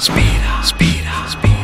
Σπύρα, Σπύρα, Σπύρα.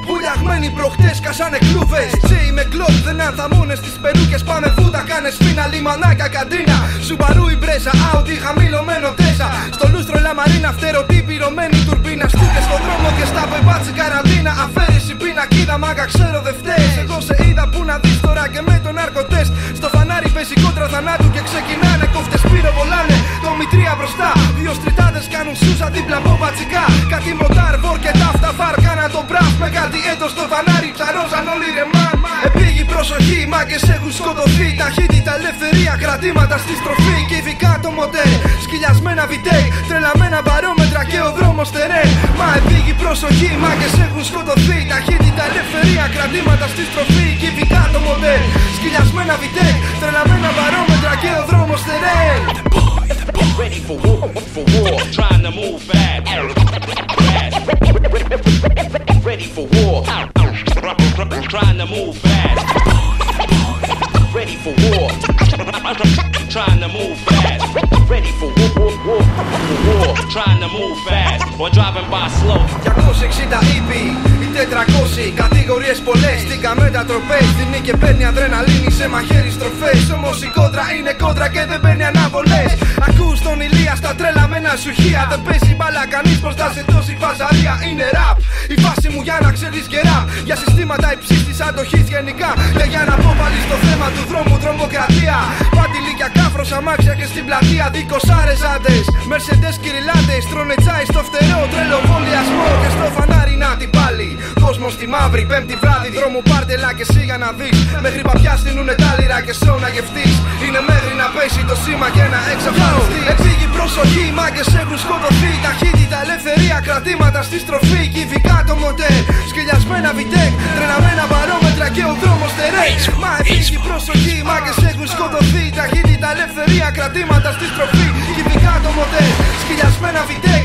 Βουλιαγμένοι προχτές κασάνε κλούβες. Τζέι με γκλόπ δεν ανθαμούνες στις περούκες. Πάμε βούτα, κάνε σφίνα, λιμανάκια, καντίνα. Σουμπαρού η μπρέζα, άουντι χαμηλωμένο τέσα. Στο λούστρο λαμαρίνα, φτερωτή πυρωμένη τουρμπίνα. Στούκες στον δρόμο και στα πεμπάτσι καραντίνα. Αφαίρεση πινακίδα, μάγκα ξέρω δε φταίς. Εγώ σε είδα που να δεις τώρα και με τον ναρκωτέστ. Στο φανάρι παίζει κόντρα θανάτου και ξεκινάνε. Κόφτες πυροβολάνε, το μητρία μπροστά. Δύο στριτάδες κάνουν σούζα δίπλα από μπατσικά. Κάτι μοτάρ, βόρ και ταύτα φαρ, κάνα το μπραφ. Με κάτι έτος στο φανάρι ψαρόζαν όλοι ρε μαν. Επίγει προσοχή, μάγκες έχουν σκοτωθεί. Ταχύτητα, ελευθερία, κρατήματα στη στροφή. Και ειδικά το μοτέρ, σκυλιασμένα βιτέι. Τρελαμένα μπαρόμετρα και ο δρόμος τερέ. Μα επίγει προσοχή, μάγκες έχουν σκοτωθεί. Ταχύτητα, ελευθερία, κρατήματα στη στροφή. Και ειδικά το μοτέρ, σκυλιασμένα βιτέι. Τρελαμένα μπαρόμετρα και ο δρόμος τερέ. Ready for war, trying to move fast. Ready for war, trying to move fast. Ready for war, trying to move fast. Ready for war, trying to move fast. Or driving by slow. 260 ήπι, οι 400 κατηγορίες πολλές. Στήκα μετατροπές, την νίκη παίρνει αδρεναλίνη σε μαχαίρι στροφές. Όμως η κόντρα είναι κόντρα και δεν παίρνει αναβολές. Ακούς τον Ηλία στα τρελαμένα σουχεία. Δεν παίζει μπάλα κανείς μπροστά σε τόση φαζαρία. Είναι ραπ, η φάση μου για να ξέρεις γερά. Για συστήματα υψής της αντοχής γενικά. Και για να πω πάλι στο θέμα του δρόμου τρομοκρατία. Παντιλίκια, κάφρος, αμάξια και στην πλατεία. Δικοσάρες άντες, Mercedes κυριλάτες. Τρώνε τσάι στο φτερό, τρελοβολιασμό. Και στο φανάρι να την πάλι. Κόσμος στη μαύρη, πέμπτη βράδυ. Δρόμο πάρτελα και εσύ για να δεις. Μέχρι παπιά στείλουνε τα λίρα και σώ να γευτείς. Είναι μέχρι να πέσει το σήμα και να εξαφανιστεί. Επίγει προσοχή, μάγκες έχουν σκοτωθεί. Ταχύτητα, ελευθερία, κρατήματα στη στροφή. Και ειδικά το μοτέρ, σκυλιασμένα βιτέκ. Τρελαμένα μπαρόμετρα και ο δρόμος τερέ. Μα επίγει προσοχή, μάγκες έχουν σκοτωθεί. Ταχύτητα, ελευθερία, κρατήματα στη στροφή. Και ειδικά το μοτέρ, σκυλιασμένα βιτέκ.